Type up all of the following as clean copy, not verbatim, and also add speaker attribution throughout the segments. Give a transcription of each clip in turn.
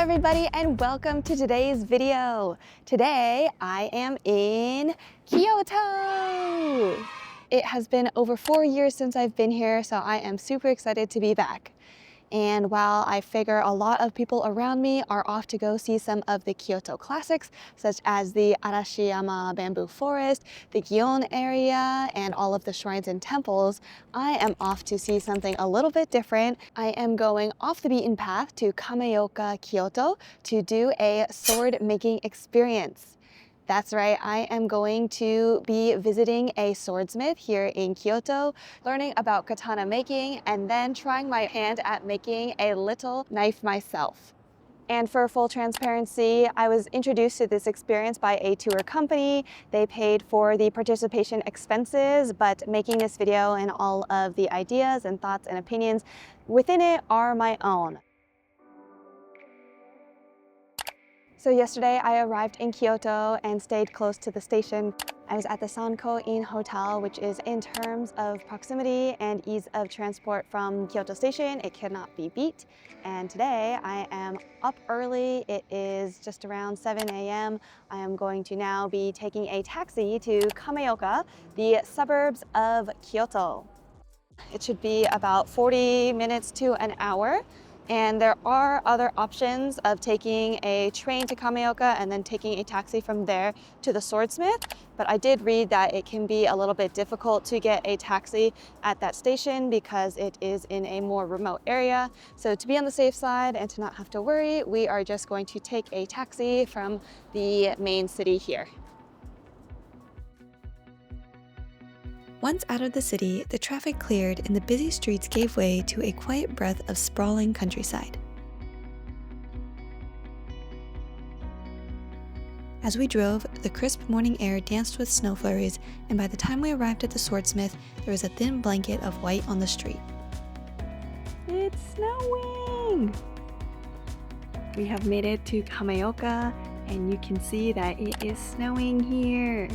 Speaker 1: everybody, and welcome to today's video. Today I am in Kyoto. It has been over 4 years since I've been here, so I am super excited to be back. And while I figure a lot of people around me are off to go see some of the Kyoto classics, such as the Arashiyama bamboo forest, the Gion area, and all of the shrines and temples, I am off to see something a little bit different. I am going off the beaten path to Kameoka, Kyoto to do a sword making experience. That's right, I am going to be visiting a swordsmith here in Kyoto, learning about katana making, and then trying my hand at making a little knife myself. And for full transparency, I was introduced to this experience by a tour company. They paid for the participation expenses, but making this video and all of the ideas and thoughts and opinions within it are my own. So yesterday I arrived in Kyoto and stayed close to the station. I was at the Sanko-in Hotel, which is, in terms of proximity and ease of transport from Kyoto Station, it cannot be beat. And today I am up early. It is just around 7 a.m. I am going to now be taking a taxi to Kameoka, the suburbs of Kyoto. It should be about 40 minutes to an hour. And there are other options of taking a train to Kameoka and then taking a taxi from there to the swordsmith. But I did read that it can be a little bit difficult to get a taxi at that station because it is in a more remote area. So to be on the safe side and to not have to worry, we are just going to take a taxi from the main city here.
Speaker 2: Once out of the city, the traffic cleared and the busy streets gave way to a quiet breath of sprawling countryside. As we drove, the crisp morning air danced with snow flurries, and by the time we arrived at the swordsmith, there was a thin blanket of white on the street.
Speaker 1: It's snowing! We have made it to Kameoka, and you can see that it is snowing here.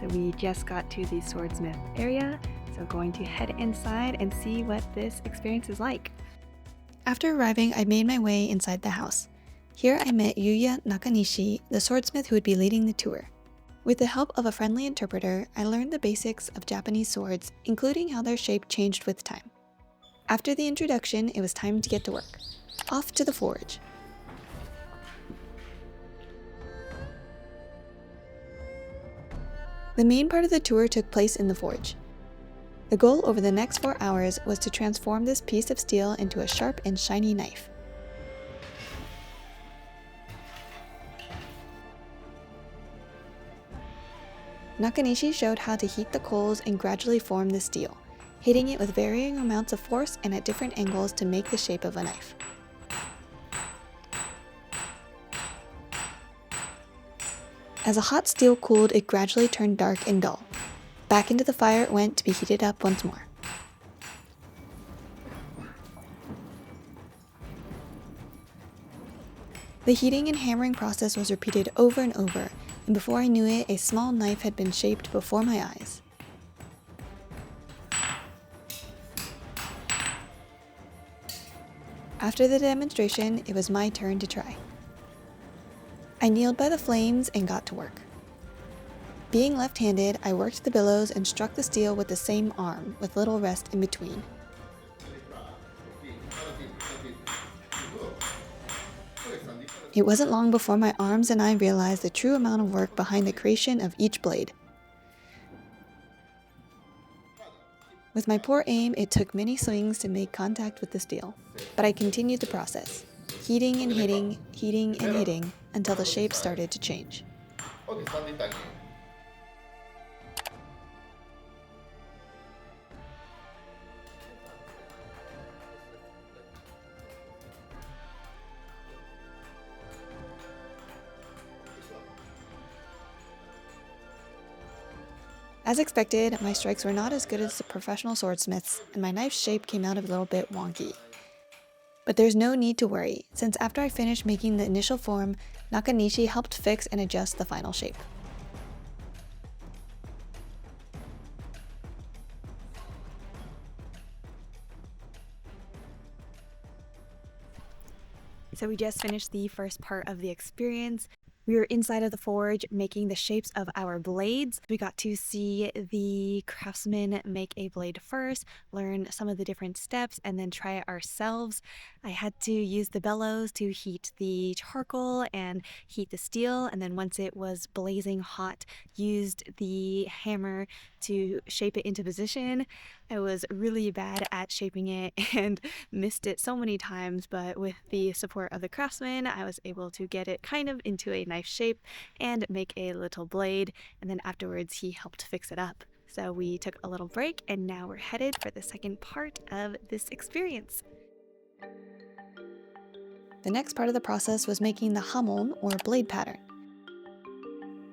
Speaker 1: So we just got to the swordsmith area, so going to head inside and see what this experience is like.
Speaker 2: After arriving, I made my way inside the house. Here I met Yuya Nakanishi, the swordsmith who would be leading the tour. With the help of a friendly interpreter, I learned the basics of Japanese swords, including how their shape changed with time. After the introduction, it was time to get to work. Off to the forge. The main part of the tour took place in the forge. The goal over the next 4 hours was to transform this piece of steel into a sharp and shiny knife. Nakanishi showed how to heat the coals and gradually form the steel, hitting it with varying amounts of force and at different angles to make the shape of a knife. As the hot steel cooled, it gradually turned dark and dull. Back into the fire it went to be heated up once more. The heating and hammering process was repeated over and over, and before I knew it, a small knife had been shaped before my eyes. After the demonstration, it was my turn to try. I kneeled by the flames and got to work. Being left-handed, I worked the billows and struck the steel with the same arm, with little rest in between. It wasn't long before my arms and I realized the true amount of work behind the creation of each blade. With my poor aim, it took many swings to make contact with the steel, but I continued the process, heating and hitting, until the shape started to change. As expected, my strikes were not as good as the professional swordsmiths, and my knife's shape came out a little bit wonky. But there's no need to worry, since after I finished making the initial form, Nakanishi helped fix and adjust the final shape.
Speaker 1: So we just finished the first part of the experience. We were inside of the forge making the shapes of our blades. We got to see the craftsman make a blade first, learn some of the different steps, and then try it ourselves. I had to use the bellows to heat the charcoal and heat the steel, and then once it was blazing hot, used the hammer to shape it into position. I was really bad at shaping it and missed it so many times, but with the support of the craftsman, I was able to get it kind of into a knife shape and make a little blade, and then afterwards he helped fix it up. So we took a little break and now we're headed for the second part of this experience.
Speaker 2: The next part of the process was making the hamon, or blade pattern.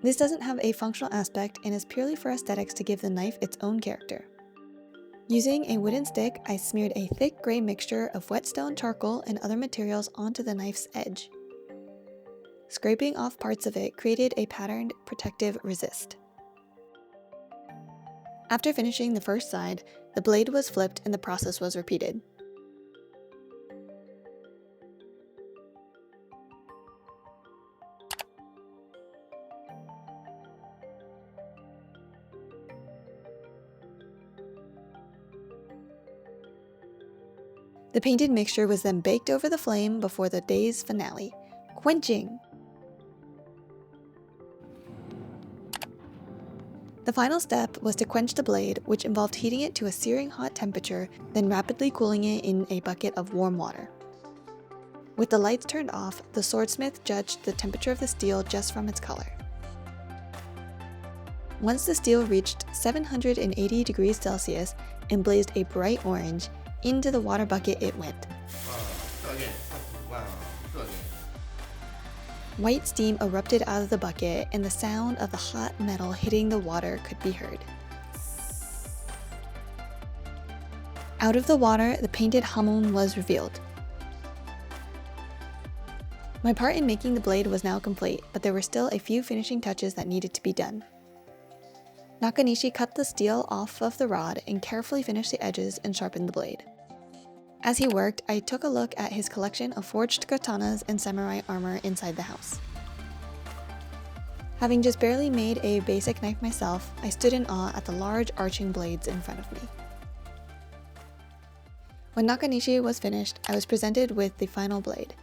Speaker 2: This doesn't have a functional aspect and is purely for aesthetics to give the knife its own character. Using a wooden stick, I smeared a thick gray mixture of whetstone charcoal and other materials onto the knife's edge. Scraping off parts of it created a patterned protective resist. After finishing the first side, the blade was flipped and the process was repeated. The painted mixture was then baked over the flame before the day's finale, quenching. The final step was to quench the blade, which involved heating it to a searing hot temperature, then rapidly cooling it in a bucket of warm water. With the lights turned off, the swordsmith judged the temperature of the steel just from its color. Once the steel reached 780 degrees Celsius and blazed a bright orange, into the water bucket it went. White steam erupted out of the bucket, and the sound of the hot metal hitting the water could be heard. Out of the water, the painted hamon was revealed. My part in making the blade was now complete, but there were still a few finishing touches that needed to be done. Nakanishi cut the steel off of the rod and carefully finished the edges and sharpened the blade. As he worked, I took a look at his collection of forged katanas and samurai armor inside the house. Having just barely made a basic knife myself, I stood in awe at the large arching blades in front of me. When Nakanishi was finished, I was presented with the final blade,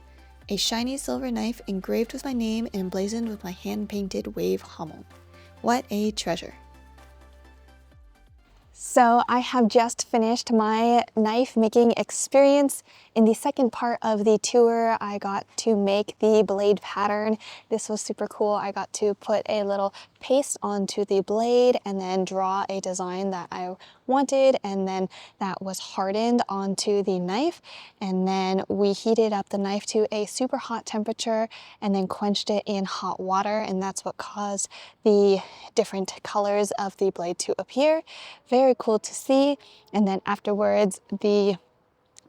Speaker 2: a shiny silver knife engraved with my name and emblazoned with my hand-painted wave hamon. What a treasure!
Speaker 1: So I have just finished my knife making experience. In the second part of the tour, I got to make the blade pattern. This was super cool. I got to put a little paste onto the blade and then draw a design that I wanted, and then that was hardened onto the knife. And then we heated up the knife to a super hot temperature and then quenched it in hot water, and that's what caused the different colors of the blade to appear. Very cool to see. And then afterwards, the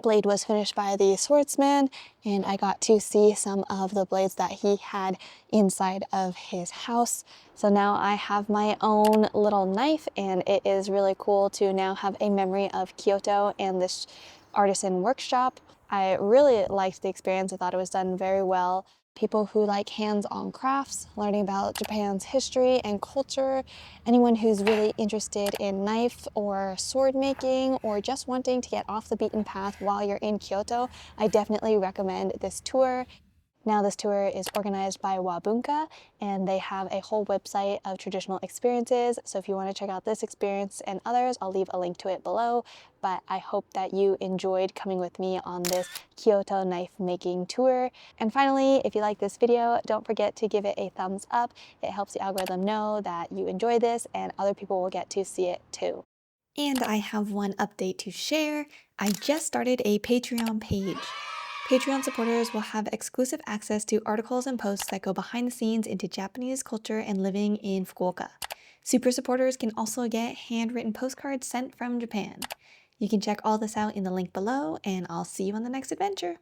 Speaker 1: blade was finished by the swordsman, and I got to see some of the blades that he had inside of his house. So now I have my own little knife, and it is really cool to now have a memory of Kyoto and this artisan workshop. I really liked the experience. I thought it was done very well. People who like hands-on crafts, learning about Japan's history and culture, anyone who's really interested in knife or sword making, or just wanting to get off the beaten path while you're in Kyoto, I definitely recommend this tour. Now this tour is organized by Wabunka, and they have a whole website of traditional experiences. So if you want to check out this experience and others, I'll leave a link to it below. But I hope that you enjoyed coming with me on this Kyoto knife making tour. And finally, if you like this video, don't forget to give it a thumbs up. It helps the algorithm know that you enjoy this and other people will get to see it too.
Speaker 2: And I have one update to share. I just started a Patreon page. Patreon supporters will have exclusive access to articles and posts that go behind the scenes into Japanese culture and living in Fukuoka. Super supporters can also get handwritten postcards sent from Japan. You can check all this out in the link below, and I'll see you on the next adventure.